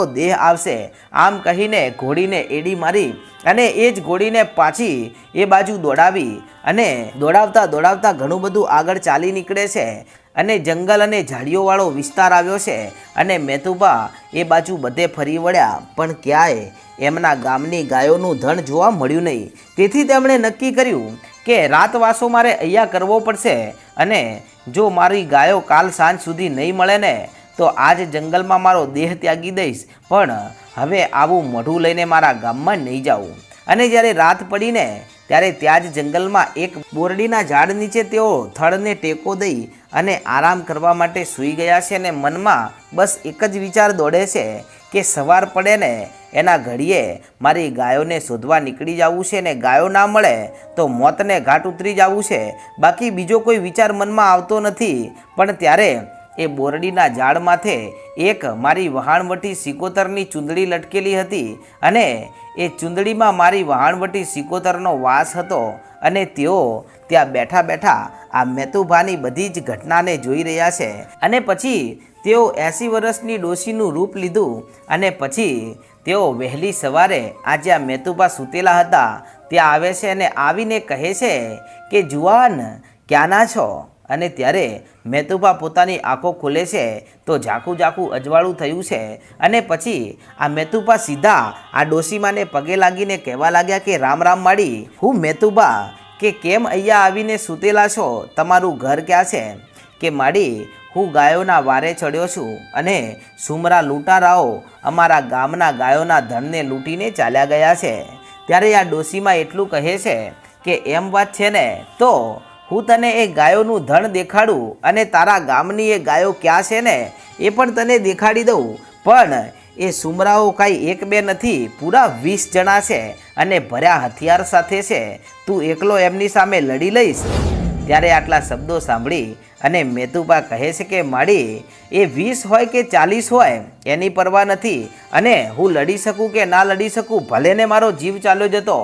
દેહ આવશે। આમ કહીને ઘોડીને એડી મારી અને એ જ ઘોડીને પાછી એ બાજુ દોડાવી અને દોડાવતા દોડાવતા ઘણું બધું આગળ ચાલી નીકળે છે અને જંગલ અને ઝાડીઓવાળો વિસ્તાર આવ્યો છે અને મેતુબા એ બાજુ બધે ફરી વળ્યા પણ ક્યાંય એમના ગામની ગાયોનું ધણ જોવા મળ્યું નહીં। તેથી તેમણે નક્કી કર્યું કે રાતવાસો મારે અહીંયા કરવો પડશે અને જો મારી ગાયો કાલ સાંજ સુધી નહીં મળે ને તો આજ જંગલમાં મારો દેહ ત્યાગી દઈશ, પણ હવે આવું મોઢું લઈને મારા ગામમાં નહીં જાઉં। અને જ્યારે રાત પડીને ત્યારે ત્યાં જ જંગલમાં એક બોરડીના ઝાડ નીચે તેઓ થડને ટેકો દઈ અને આરામ કરવા માટે સૂઈ ગયા છે અને મનમાં બસ એક જ વિચાર દોડે છે કે સવાર પડે ને એના ઘડીએ મારી ગાયોને શોધવા નીકળી જવું છે ને ગાયો ના મળે તો મોતને ઘાટ ઉતરી જવું છે, બાકી બીજો કોઈ વિચાર મનમાં આવતો નથી। પણ ત્યારે એ બોરડીના ઝાડ માથે એક મારી વહાણવટી સિકોતરની ચૂંદડી લટકેલી હતી અને એ ચૂંદડીમાં મારી વહાણવટી સિકોતરનો વાસ હતો અને તેઓ ત્યાં બેઠા બેઠા આ મેતુભાની બધી જ ઘટનાને જોઈ રહ્યા છે। અને પછી તેઓ 80 વર્ષની ડોશીનું રૂપ લીધું અને પછી તેઓ વહેલી સવારે આ જ્યાં મેતુભા સૂતેલા હતા ત્યાં આવે છે અને આવીને કહે છે કે જુવાન ક્યાંના છો? અને ત્યારે મેતુભા પોતાની આંખો ખોલે છે તો ઝાખું ઝાખું અજવાળું થયું છે અને પછી આ મેતુભા સીધા આ ડોશીમાને પગે લાગીને કહેવા લાગ્યા કે રામ રામ માડી, હું મેતુભા કે કેમ અહીંયા આવીને સૂતેલા છો? તમારું ઘર ક્યાં છે? કે માડી હું ગાયોના વારે ચડ્યો છું અને સુમરા લૂંટારાઓ અમારા ગામના ગાયોના ધનને લૂંટીને ચાલ્યા ગયા છે। ત્યારે આ ડોશીમાં એટલું કહે છે કે એમ વાત છે ને તો હું તને એ ગાયોનું ધન દેખાડું અને તારા ગામની એ ગાયો ક્યાં છે ને એ પણ તને દેખાડી દઉં, પણ એ સુમરાઓ કાંઈ એક બે નથી, પૂરા 20 જણા છે અને ભર્યા હથિયાર સાથે છે। તું એકલો એમની સામે લડી લઈશ? ત્યારે આટલા શબ્દો સાંભળી અને મેતુભા કહે છે કે માડી એ 20 હોય કે 40 હોય એની પરવા નથી અને હું લડી શકું કે ના લડી શકું ભલે ને મારો જીવ ચાલ્યો જતો,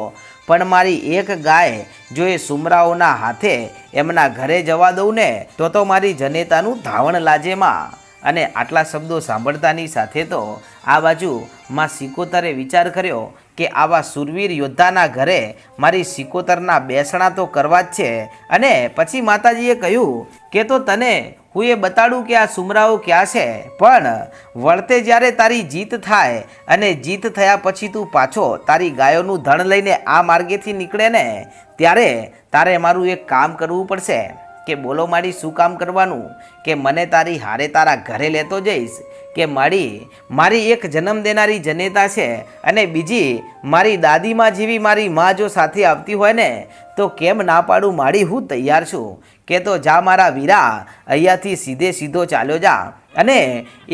પણ મારી એક ગાય જો એ સુમરાઓના હાથે એમના ઘરે જવા દઉં ને તો મારી જનેતાનું ધાવણ લાજેમાં। અને આટલા શબ્દો સાંભળતાની સાથે તો આ બાજુ માં સિકોતરે વિચાર કર્યો કે આવા સુરવીર યોદ્ધાના ઘરે મારી સિકોતરના બેસણા તો કરવા જ છે। અને પછી માતાજીએ કહ્યું કે તો તને હું એ બતાડું કે આ સુમરાઓ ક્યાં છે, પણ વળતે જ્યારે તારી જીત થાય અને જીત થયા પછી તું પાછો તારી ગાયોનું ધણ લઈને આ માર્ગેથી નીકળે ને ત્યારે તારે મારું એક કામ કરવું પડશે। કે બોલો માડી શું કામ કરવાનું? કે મને તારી હારે તારા ઘરે લેતો જઈશ। કે માડી મારી એક જન્મ દેનારી જનેતા છે અને બીજી મારી દાદીમાં જેવી મારી માં જો સાથે આવતી હોય ને તો કેમ ના પાડું માડી, હું તૈયાર છું। કે તો જા મારા વીરા, અહીંયાથી સીધે સીધો ચાલ્યો જા અને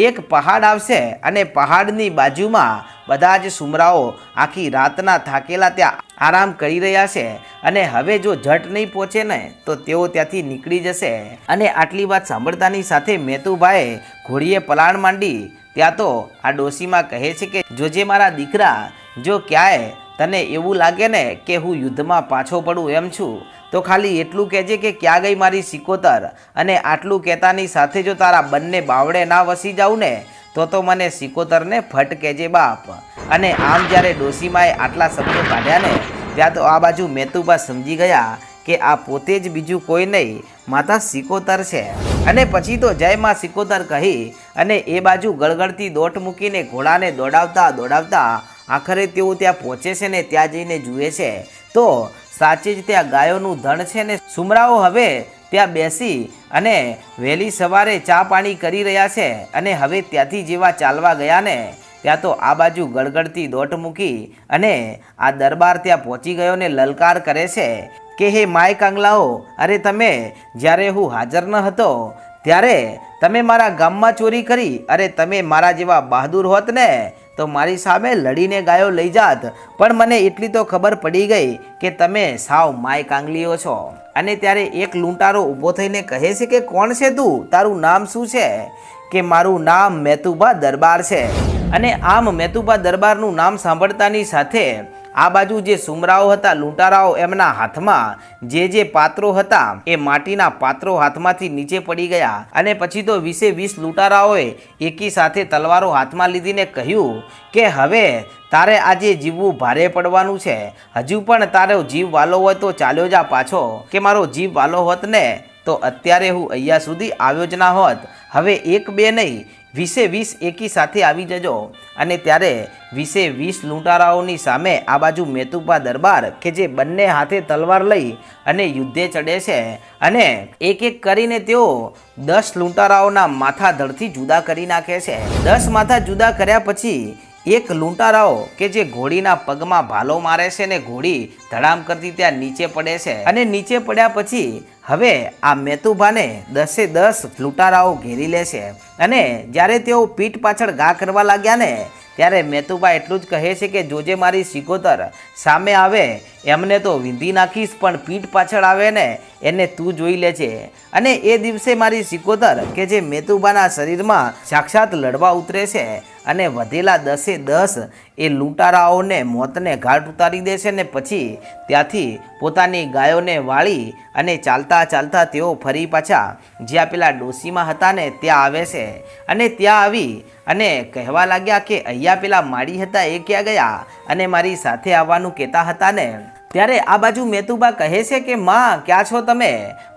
એક પહાડ આવશે અને પહાડની બાજુમાં બધા જ સુમરાઓ આખી રાતના થાકેલા ત્યાં આરામ કરી રહ્યા છે અને હવે જો ઝટ નહીં પહોંચે ને તો તેઓ ત્યાંથી નીકળી જશે। અને આટલી વાત સાંભળતાની સાથે મેતુભાઈએ ઘોડીએ પલાણ માંડી। ત્યાં તો આ ડોશીમાં કહે છે કે જોજે મારા દીકરા, જો ક્યાંય તને એવું લાગે ને કે હું યુદ્ધમાં પાછો પડું એમ છું તો ખાલી એટલું કહેજે કે ક્યાં ગઈ મારી સિકોતર, અને આટલું કહેતાની સાથે જો તારા બંને બાવડે ના વસી જાઉં ને તો મને સિકોતરને ફટ કહેજે બાપ। અને આમ જ્યારે ડોશીમાએ આટલા શબ્દો કાઢ્યા ને ત્યાં તો આ બાજુ મેતુભા સમજી ગયા કે આ પોતે જ બીજું કોઈ નહીં માતા સિકોતર છે। અને પછી તો જય માં સિકોતર કહી અને એ બાજુ ગળગળતી દોટ મૂકીને ઘોડાને દોડાવતા દોડાવતા આખરે તેઓ ત્યાં પહોંચે છે ને ત્યાં જઈને જુએ છે તો સાચે જ ત્યાં ગાયોનું ધણ છે ને સુમરાઓ હવે ત્યાં બેસી અને વહેલી સવારે ચા પાણી કરી રહ્યા છે। અને હવે ત્યાંથી જેવા ચાલવા ગયા ને ત્યાં તો આ બાજુ ગળગળતી દોટ મૂકી અને આ દરબાર ત્યાં પહોંચી ગયો ને લલકાર કરે છે કે હે માય કાંગલાઓ, અરે તમે જ્યારે હું હાજર ન હતો ત્યારે તમે મારા ગામમાં ચોરી કરી, અરે તમે મારા જેવા બહાદુર હોત ને તો મારી સામે લડીને ગાયો લઈ જાત, પણ મને એટલી તો ખબર પડી ગઈ કે તમે સાવ માય કાંગલીઓ છો। અને ત્યારે એક લૂંટારો ઊભો થઈને કહે છે કે કોણ છે તું, તારું નામ શું છે? કે મારું નામ મેતુભા દરબાર છે। અને આમ મેતુભા દરબારનું નામ સાંભળતાની સાથે આ બાજુ જે સુમરાઓ હતા, લૂંટારાઓ, એમના હાથમાં જે પાત્રો હતા એ માટીના પાત્રો હાથમાંથી નીચે પડી ગયા અને પછી તો 20 લૂંટારાઓએ એકી સાથે તલવારો હાથમાં લીધીને કહ્યું કે હવે તારે આજે જીવવું ભારે પડવાનું છે, હજુ પણ તારો જીવ વાલો હોય તો ચાલ્યો જા પાછો, કે મારો જીવ વાલો હોત ને તો અત્યારે હું અહીંયા સુધી આવ્યો જ ના હોત, હવે 1-2 નહીં 20 એકી સાથે આવી જજો। અને ત્યારે 20 લૂંટારાઓની સામે આ બાજુ મેતુબા દરબાર કે જે બંને હાથે તલવાર લઈ અને યુદ્ધે ચડે છે અને એક એક કરીને તેઓ 10 લૂંટારાઓના માથા ધડથી જુદા કરી નાખે છે। 10 માથા જુદા કર્યા પછી એક લૂંટારાઓ કે જે ઘોડીના પગમાં ભાલો મારે છે ને ઘોડી ધડામ કરતી ત્યાં નીચે પડે છે અને નીચે પડ્યા પછી હવે આ મેતુબાને 10 લૂંટારાઓ ઘેરી લે છે અને જ્યારે તેઓ પીઠ પાછળ ઘા કરવા લાગ્યા ને ત્યારે મેતુબા એટલું જ કહે છે કે જોજે મારી સિકોતર સામે આવે એમને તો વીંધી નાખીશ, પણ પીઠ પાછળ આવે ને એને તું જોઈ લેજે। અને એ દિવસે મારી સિકોતર કે જે મેતુબાના શરીરમાં સાક્ષાત લડવા ઉતરે છે અને વધેલા 10 એ લૂંટારાઓને મોતને ઘાટ ઉતારી દે છે ને પછી ત્યાંથી પોતાની ગાયોને વાળી અને ચાલતા તેઓ ફરી પાછા જ્યાં પેલા ડોશીમાં હતા ને ત્યાં આવે છે અને ત્યાં આવી અને કહેવા લાગ્યા કે અહીંયા પેલા માળી હતા એ ક્યાં ગયા અને મારી સાથે આવવાનું કહેતા હતા ને। ત્યારે આ બાજુ મેતુબા કહે છે કે માં ક્યાં છો તમે,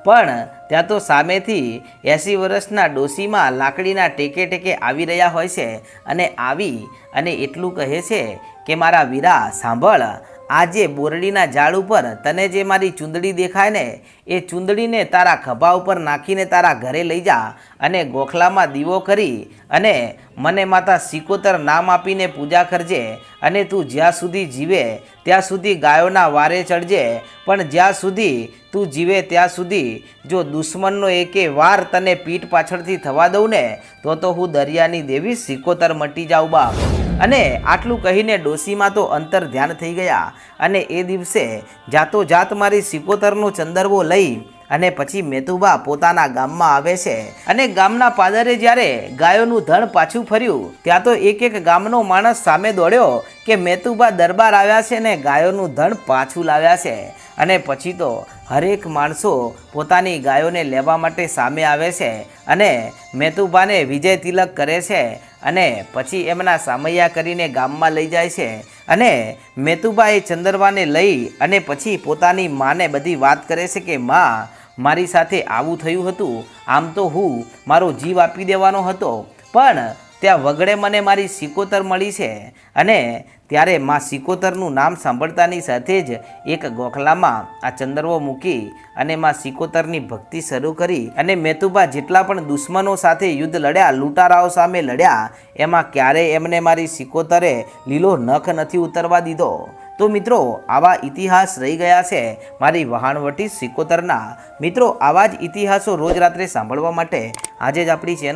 પણ ત્યાં તો સામેથી 80 વર્ષના ડોશીમાં લાકડીના ટેકે આવી રહ્યા હોય છે અને આવી અને એટલું કહે છે કે મારા વીરા સાંભળ, આજે બોરડીના ઝાડ ઉપર તને જે મારી ચૂંદડી દેખાય ને એ ચૂંદડીને તારા ખભા ઉપર નાખીને તારા ઘરે લઈ જા અને ગોખલામાં દીવો કરી અને મને માતા સિકોતર નામ આપીને પૂજા કરજે અને તું જ્યાં સુધી જીવે ત્યાં સુધી ગાયોના વારે ચડજે, પણ જ્યાં સુધી તું જીવે ત્યાં સુધી જો દુશ્મનનો એકે વાર તને પીઠ પાછળથી થવા દઉં ને તો હું દરિયાની દેવી સિકોતર મટી જાઉં બાપ। અને આટલું કહીને ડોશીમાં તો અંતર ધ્યાન થઈ ગયા અને એ દિવસે જાતો જાત મારી સિકોતરનો ચંદરવો લઈ અને પછી મેતુબા પોતાના ગામમાં આવે છે અને ગામના પાદરે જ્યારે ગાયોનું ધણ પાછું ફર્યું ત્યાં તો એક ગામનો માણસ સામે દોડ્યો કે મેતુબા દરબાર આવ્યા છે ને ગાયોનું ધણ પાછું લાવ્યા છે અને પછી તો હરેક માણસો પોતાની ગાયોને લેવા માટે સામે આવે છે અને મેતુબાને વિજય તિલક કરે છે અને પછી એમના સામૈયા કરીને ગામમાં લઈ જાય છે અને મેતુબા એ ચંદરવાને લઈ અને પછી પોતાની માને બધી વાત કરે છે કે માં મારી સાથે આવું થયું હતું, આમ તો હું મારો જીવ આપી દેવાનો હતો પણ ત્યાં વગડે મને મારી સિકોતર મળી છે। અને ત્યારે માં સિકોતરનું નામ સાંભળતાની સાથે જ એક ગોખલામાં આ ચંદરવો મૂકી અને માં સિકોતરની ભક્તિ શરૂ કરી અને મેતુબા જેટલા પણ દુશ્મનો સાથે યુદ્ધ લડ્યા, લૂંટારાઓ સામે લડ્યા, એમાં ક્યારેય એમને મારી સિકોતરે લીલો નખ નથી ઉતરવા દીધો। તો મિત્રો આવા ઇતિહાસ રહી ગયા છે મારી વહાણવટી સિકોતરના। મિત્રો આવા જ ઇતિહાસો રોજ રાત્રે સાંભળવા માટે આજે જ આપણી ચેનલ